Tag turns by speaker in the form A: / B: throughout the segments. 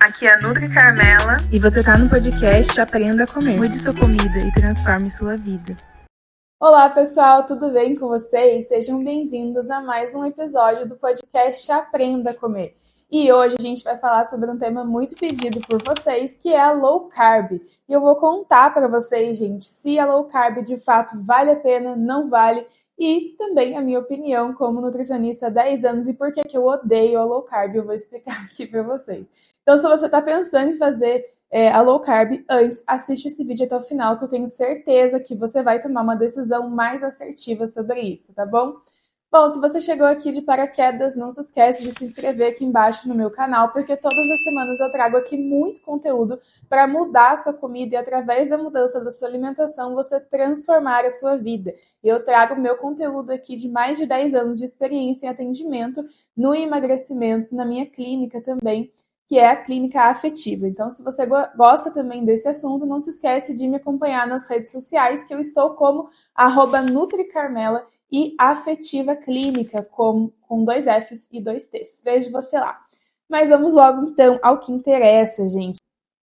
A: Aqui é a Nutri Carmela
B: e você está no podcast Aprenda a Comer. Mude sua comida e transforme sua vida.
C: Olá pessoal, tudo bem com vocês? Sejam bem-vindos a mais um episódio do podcast Aprenda a Comer. E hoje a gente vai falar sobre um tema muito pedido por vocês, que é a low carb. E eu vou contar para vocês, gente, se a low carb de fato vale a pena, não vale, e também a minha opinião como nutricionista há 10 anos e por que eu odeio a low carb, eu vou explicar aqui para vocês. Então, se você está pensando em fazer a low carb, antes assiste esse vídeo até o final, que eu tenho certeza que você vai tomar uma decisão mais assertiva sobre isso, tá bom? Bom, se você chegou aqui de paraquedas, não se esquece de se inscrever aqui embaixo no meu canal, porque todas as semanas eu trago aqui muito conteúdo para mudar a sua comida e através da mudança da sua alimentação você transformar a sua vida. E eu trago meu conteúdo aqui de mais de 10 anos de experiência em atendimento no emagrecimento, na minha clínica também, que é a Clínica Afetiva. Então, se você gosta também desse assunto, não se esquece de me acompanhar nas redes sociais, que eu estou como @NutriCarmela e Afetiva Clínica, com 2 Fs e 2 Ts. Vejo você lá. Mas vamos logo, então, ao que interessa, gente.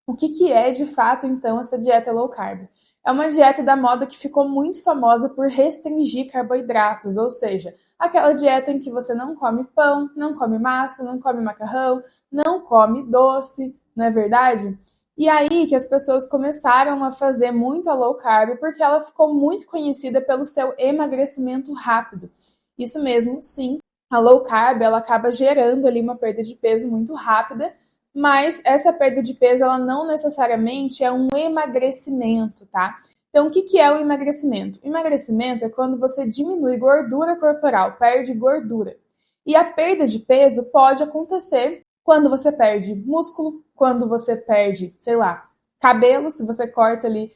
C: O que é, de fato, então, essa dieta low carb? É uma dieta da moda que ficou muito famosa por restringir carboidratos, ou seja, aquela dieta em que você não come pão, não come massa, não come macarrão, não come doce, não é verdade? E aí que as pessoas começaram a fazer muito a low carb porque ela ficou muito conhecida pelo seu emagrecimento rápido. Isso mesmo, sim, a low carb ela acaba gerando ali uma perda de peso muito rápida, mas essa perda de peso ela não necessariamente é um emagrecimento, tá? Então, o que é o emagrecimento? O emagrecimento é quando você diminui gordura corporal, perde gordura. E a perda de peso pode acontecer quando você perde músculo, quando você perde, sei lá, cabelo. Se você corta ali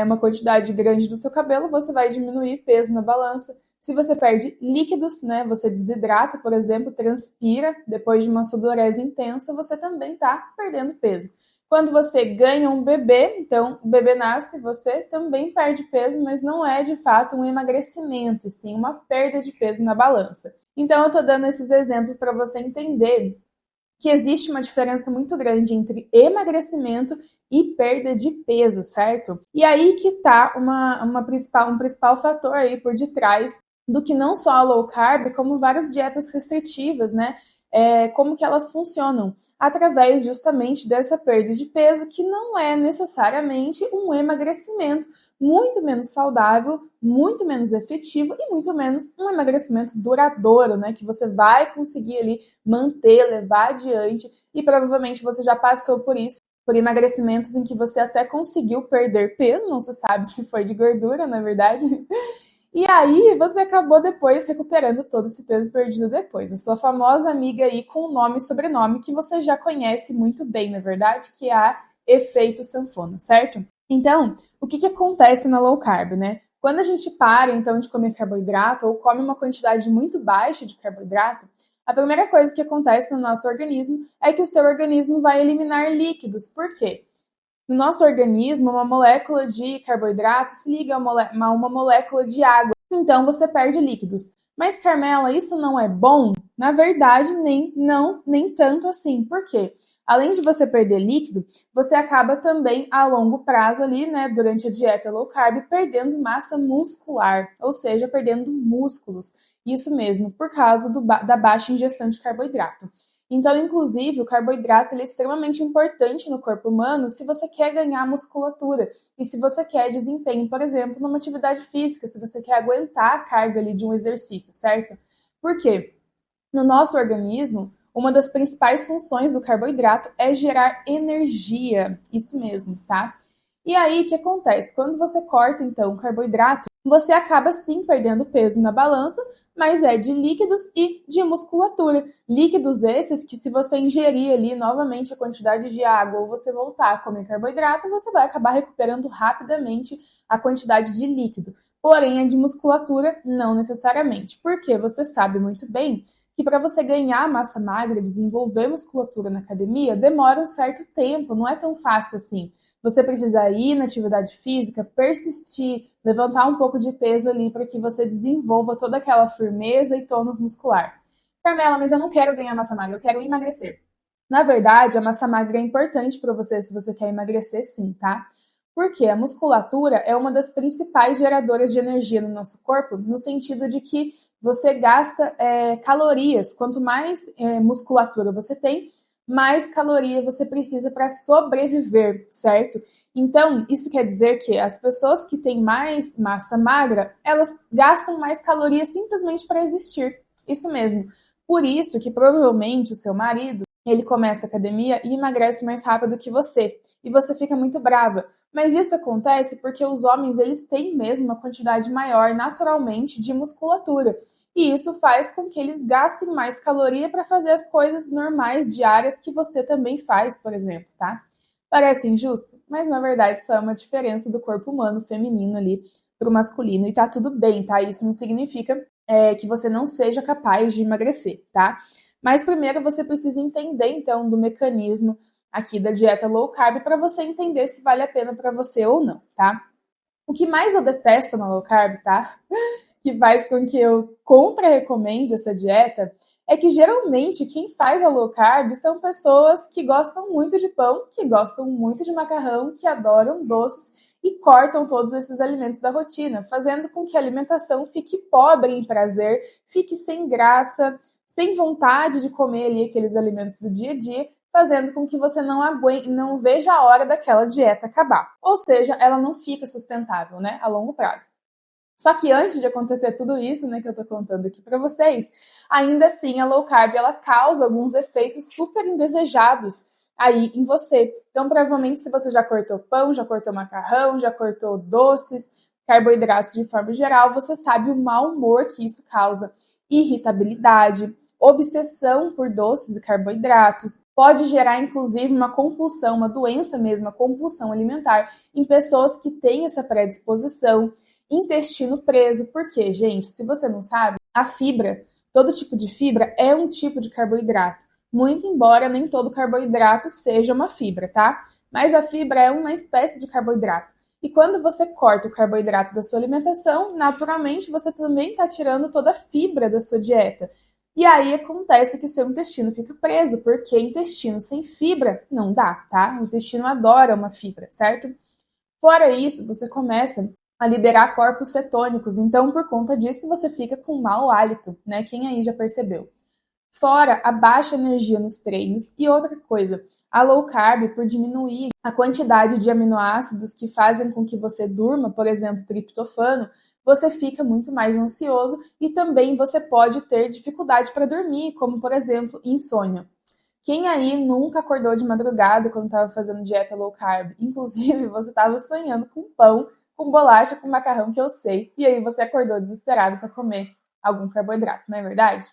C: uma quantidade grande do seu cabelo, você vai diminuir peso na balança. Se você perde líquidos, né, você desidrata, por exemplo, transpira depois de uma sudorese intensa, você também está perdendo peso. Quando você ganha um bebê, então o bebê nasce, você também perde peso, mas não é de fato um emagrecimento, e sim uma perda de peso na balança. Então eu estou dando esses exemplos para você entender que existe uma diferença muito grande entre emagrecimento e perda de peso, certo? E aí que está um principal fator aí por detrás do que não só a low carb, como várias dietas restritivas, né? Como que elas funcionam? Através justamente dessa perda de peso, que não é necessariamente um emagrecimento, muito menos saudável, muito menos efetivo e muito menos um emagrecimento duradouro, né? Que você vai conseguir ali manter, levar adiante, e provavelmente você já passou por isso, por emagrecimentos em que você até conseguiu perder peso, não se sabe se foi de gordura, na verdade. E aí você acabou depois recuperando todo esse peso perdido depois. A sua famosa amiga aí com nome e sobrenome que você já conhece muito bem, na verdade, que é a efeito sanfona, certo? Então, o que acontece na low carb, né? Quando a gente para, então, de comer carboidrato ou come uma quantidade muito baixa de carboidrato, a primeira coisa que acontece no nosso organismo é que o seu organismo vai eliminar líquidos. Por quê? No nosso organismo, uma molécula de carboidrato se liga a uma molécula de água. Então, você perde líquidos. Mas, Carmela, isso não é bom? Na verdade, nem tanto assim. Por quê? Além de você perder líquido, você acaba também, a longo prazo ali, né, durante a dieta low carb, perdendo massa muscular, ou seja, perdendo músculos. Isso mesmo, por causa da baixa ingestão de carboidrato. Então, inclusive, o carboidrato ele é extremamente importante no corpo humano se você quer ganhar musculatura e se você quer desempenho, por exemplo, numa atividade física, se você quer aguentar a carga ali de um exercício, certo? Por quê? No nosso organismo, uma das principais funções do carboidrato é gerar energia, isso mesmo, tá? E aí, o que acontece? Quando você corta, então, o carboidrato, você acaba sim perdendo peso na balança, mas é de líquidos e de musculatura. Líquidos esses que, se você ingerir ali novamente a quantidade de água ou você voltar a comer carboidrato, você vai acabar recuperando rapidamente a quantidade de líquido. Porém, a de musculatura, não necessariamente. Porque você sabe muito bem que para você ganhar massa magra, desenvolver musculatura na academia, demora um certo tempo, não é tão fácil assim. Você precisa ir na atividade física, persistir, levantar um pouco de peso ali para que você desenvolva toda aquela firmeza e tônus muscular. Carmela, mas eu não quero ganhar massa magra, eu quero emagrecer. Na verdade, a massa magra é importante para você se você quer emagrecer sim, tá? Porque a musculatura é uma das principais geradoras de energia no nosso corpo, no sentido de que você gasta calorias. Quanto mais musculatura você tem, mais caloria você precisa para sobreviver, certo? Então, isso quer dizer que as pessoas que têm mais massa magra, elas gastam mais calorias simplesmente para existir. Isso mesmo. Por isso que provavelmente o seu marido, ele começa a academia e emagrece mais rápido que você. E você fica muito brava. Mas isso acontece porque os homens, eles têm mesmo uma quantidade maior, naturalmente, de musculatura. E isso faz com que eles gastem mais caloria para fazer as coisas normais, diárias, que você também faz, por exemplo, tá? Parece injusto, mas na verdade só é uma diferença do corpo humano feminino ali pro masculino. E tá tudo bem, tá? Isso não significa que você não seja capaz de emagrecer, tá? Mas primeiro você precisa entender, então, do mecanismo aqui da dieta low carb para você entender se vale a pena para você ou não, tá? O que mais eu detesto na low carb, tá? Que faz com que eu contra-recomende essa dieta é que geralmente quem faz a low carb são pessoas que gostam muito de pão, que gostam muito de macarrão, que adoram doces e cortam todos esses alimentos da rotina, fazendo com que a alimentação fique pobre em prazer, fique sem graça, sem vontade de comer ali aqueles alimentos do dia a dia, fazendo com que você não aguente, não veja a hora daquela dieta acabar. Ou seja, ela não fica sustentável, né, a longo prazo. Só que antes de acontecer tudo isso, né, que eu tô contando aqui para vocês, ainda assim a low carb ela causa alguns efeitos super indesejados aí em você. Então, provavelmente, se você já cortou pão, já cortou macarrão, já cortou doces, carboidratos de forma geral, você sabe o mau humor que isso causa, irritabilidade, obsessão por doces e carboidratos, pode gerar inclusive uma compulsão, uma doença mesmo, a compulsão alimentar em pessoas que têm essa predisposição. Intestino preso, porque, gente, se você não sabe, a fibra, todo tipo de fibra é um tipo de carboidrato. Muito embora nem todo carboidrato seja uma fibra, tá? Mas a fibra é uma espécie de carboidrato. E quando você corta o carboidrato da sua alimentação, naturalmente você também está tirando toda a fibra da sua dieta. E aí acontece que o seu intestino fica preso, porque intestino sem fibra não dá, tá? O intestino adora uma fibra, certo? Fora isso, você começa a liberar corpos cetônicos, então por conta disso você fica com mau hálito, né? Quem aí já percebeu? Fora a baixa energia nos treinos e outra coisa, a low carb, por diminuir a quantidade de aminoácidos que fazem com que você durma, por exemplo, triptofano, você fica muito mais ansioso e também você pode ter dificuldade para dormir, como por exemplo, insônia. Quem aí nunca acordou de madrugada quando estava fazendo dieta low carb? Inclusive, você estava sonhando com pão, com bolacha, com macarrão, que eu sei, e aí você acordou desesperado para comer algum carboidrato, não é verdade?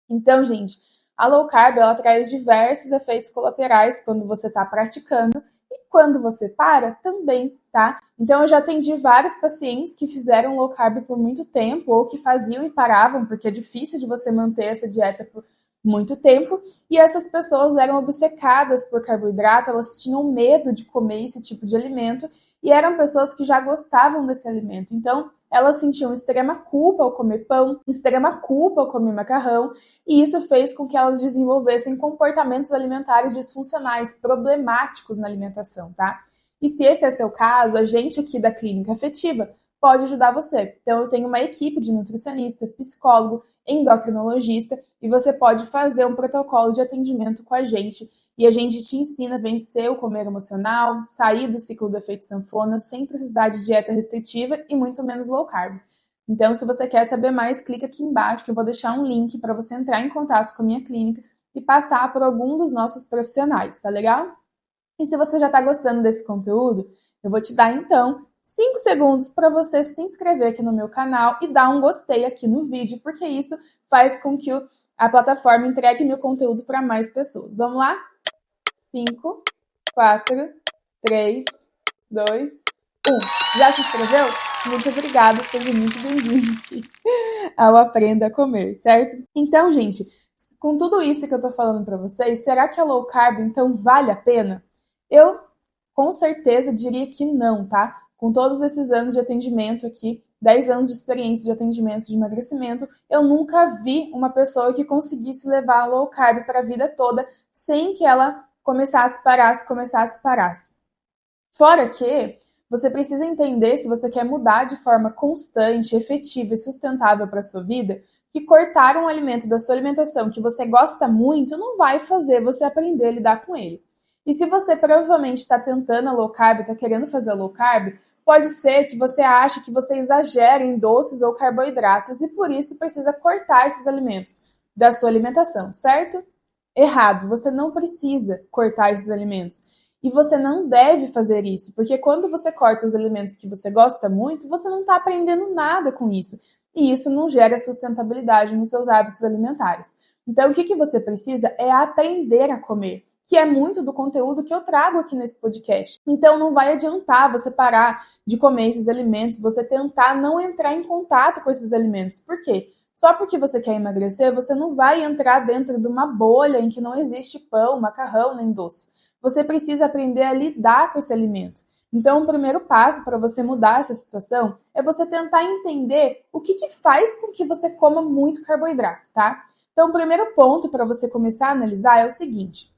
C: Então, gente, a low carb ela traz diversos efeitos colaterais quando você está praticando e quando você para também, tá? Então, eu já atendi vários pacientes que fizeram low carb por muito tempo ou que faziam e paravam, porque é difícil de você manter essa dieta por muito tempo, e essas pessoas eram obcecadas por carboidrato, elas tinham medo de comer esse tipo de alimento, e eram pessoas que já gostavam desse alimento. Então, elas sentiam extrema culpa ao comer pão, extrema culpa ao comer macarrão, e isso fez com que elas desenvolvessem comportamentos alimentares disfuncionais, problemáticos na alimentação, tá? E se esse é seu caso, a gente aqui da Clínica Afetiva pode ajudar você. Então, eu tenho uma equipe de nutricionista, psicólogo, endocrinologista, e você pode fazer um protocolo de atendimento com a gente. E a gente te ensina a vencer o comer emocional, sair do ciclo do efeito sanfona, sem precisar de dieta restritiva e muito menos low carb. Então, se você quer saber mais, clica aqui embaixo que eu vou deixar um link para você entrar em contato com a minha clínica e passar por algum dos nossos profissionais, tá legal? E se você já está gostando desse conteúdo, eu vou te dar então 5 segundos para você se inscrever aqui no meu canal e dar um gostei aqui no vídeo, porque isso faz com que a plataforma entregue meu conteúdo para mais pessoas. Vamos lá? 5, 4, 3, 2, 1. Já se inscreveu? Muito obrigada, seja muito bem-vindo aqui ao Aprenda a Comer, certo? Então, gente, com tudo isso que eu tô falando para vocês, será que a low carb, então, vale a pena? Eu, com certeza, diria que não, tá? Com todos esses anos de atendimento aqui 10 anos de experiência de atendimento de emagrecimento, eu nunca vi uma pessoa que conseguisse levar a low carb para a vida toda sem que ela começasse, parasse. Fora que você precisa entender, se você quer mudar de forma constante, efetiva e sustentável para a sua vida, que cortar um alimento da sua alimentação que você gosta muito não vai fazer você aprender a lidar com ele. E se você provavelmente está tentando a low carb, está querendo fazer a low carb, pode ser que você ache que você exagera em doces ou carboidratos e por isso precisa cortar esses alimentos da sua alimentação, certo? Errado, você não precisa cortar esses alimentos. E você não deve fazer isso, porque quando você corta os alimentos que você gosta muito, você não está aprendendo nada com isso. E isso não gera sustentabilidade nos seus hábitos alimentares. Então, o que você precisa é aprender a comer, que é muito do conteúdo que eu trago aqui nesse podcast. Então, não vai adiantar você parar de comer esses alimentos, você tentar não entrar em contato com esses alimentos. Por quê? Só porque você quer emagrecer, você não vai entrar dentro de uma bolha em que não existe pão, macarrão nem doce. Você precisa aprender a lidar com esse alimento. Então, o primeiro passo para você mudar essa situação é você tentar entender o que faz com que você coma muito carboidrato, tá? Então, o primeiro ponto para você começar a analisar é o seguinte: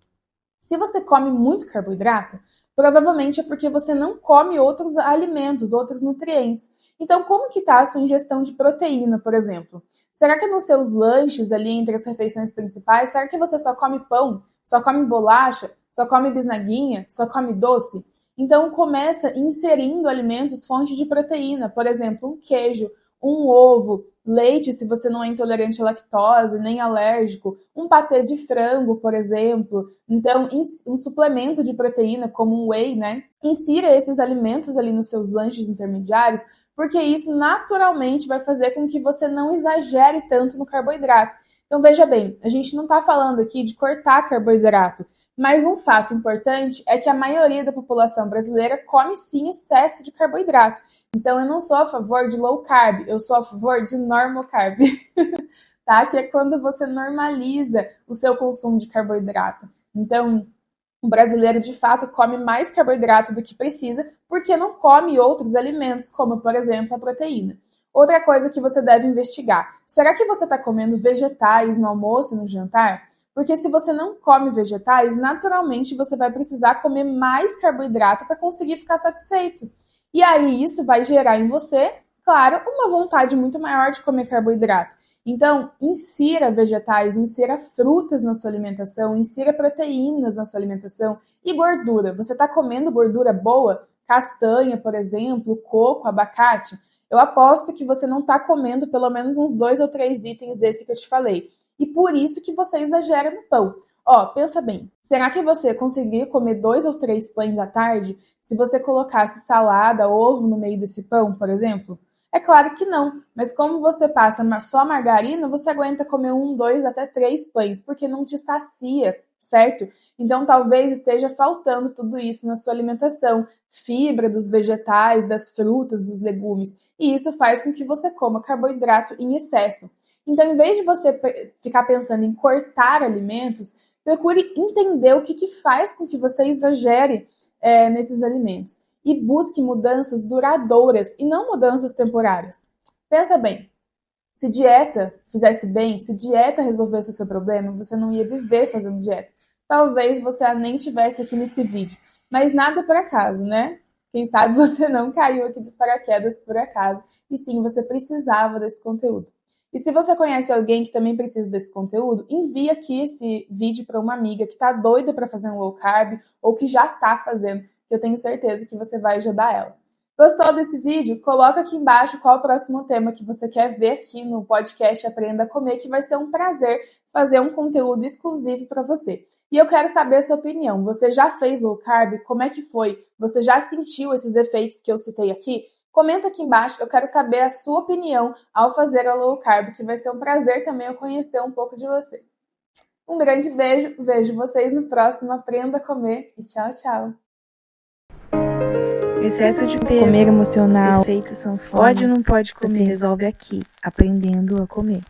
C: se você come muito carboidrato, provavelmente é porque você não come outros alimentos, outros nutrientes. Então, como que está a sua ingestão de proteína, por exemplo? Será que nos seus lanches ali entre as refeições principais, será que você só come pão, só come bolacha, só come bisnaguinha, só come doce? Então, começa inserindo alimentos fonte de proteína, por exemplo, um queijo, um ovo, leite, se você não é intolerante à lactose, nem alérgico, um patê de frango, por exemplo. Então, um suplemento de proteína, como um whey, né? Insira esses alimentos ali nos seus lanches intermediários, porque isso naturalmente vai fazer com que você não exagere tanto no carboidrato. Então, veja bem, a gente não está falando aqui de cortar carboidrato, mas um fato importante é que a maioria da população brasileira come sim excesso de carboidrato. Então, eu não sou a favor de low carb, eu sou a favor de normal carb, tá? Que é quando você normaliza o seu consumo de carboidrato. Então, o brasileiro, de fato, come mais carboidrato do que precisa, porque não come outros alimentos, como, por exemplo, a proteína. Outra coisa que você deve investigar: será que você está comendo vegetais no almoço e no jantar? Porque se você não come vegetais, naturalmente você vai precisar comer mais carboidrato para conseguir ficar satisfeito. E aí isso vai gerar em você, claro, uma vontade muito maior de comer carboidrato. Então, insira vegetais, insira frutas na sua alimentação, insira proteínas na sua alimentação e gordura. Você está comendo gordura boa? Castanha, por exemplo, coco, abacate? Eu aposto que você não está comendo pelo menos uns 2 ou 3 itens desse que eu te falei. E por isso que você exagera no pão. Ó, pensa bem, será que você conseguiria comer 2 ou 3 pães à tarde se você colocasse salada, ovo no meio desse pão, por exemplo? É claro que não, mas como você passa só margarina, você aguenta comer 1, 2, até 3 pães, porque não te sacia, certo? Então talvez esteja faltando tudo isso na sua alimentação, fibra dos vegetais, das frutas, dos legumes, e isso faz com que você coma carboidrato em excesso. Então, em vez de você ficar pensando em cortar alimentos, procure entender o que faz com que você exagere nesses alimentos. E busque mudanças duradouras e não mudanças temporárias. Pensa bem, se dieta fizesse bem, se dieta resolvesse o seu problema, você não ia viver fazendo dieta. Talvez você nem estivesse aqui nesse vídeo. Mas nada por acaso, né? Quem sabe você não caiu aqui de paraquedas por acaso. E sim, você precisava desse conteúdo. E se você conhece alguém que também precisa desse conteúdo, envie aqui esse vídeo para uma amiga que está doida para fazer um low carb ou que já está fazendo, que eu tenho certeza que você vai ajudar ela. Gostou desse vídeo? Coloca aqui embaixo qual o próximo tema que você quer ver aqui no podcast Aprenda a Comer, que vai ser um prazer fazer um conteúdo exclusivo para você. E eu quero saber a sua opinião. Você já fez low carb? Como é que foi? Você já sentiu esses efeitos que eu citei aqui? Comenta aqui embaixo, eu quero saber a sua opinião ao fazer a low carb, que vai ser um prazer também eu conhecer um pouco de você. Um grande beijo, vejo vocês no próximo Aprenda a Comer e tchau, tchau.
B: Excesso de peso, comer emocional, efeitos sanfona, pode ou não pode comer, se resolve aqui, aprendendo a comer.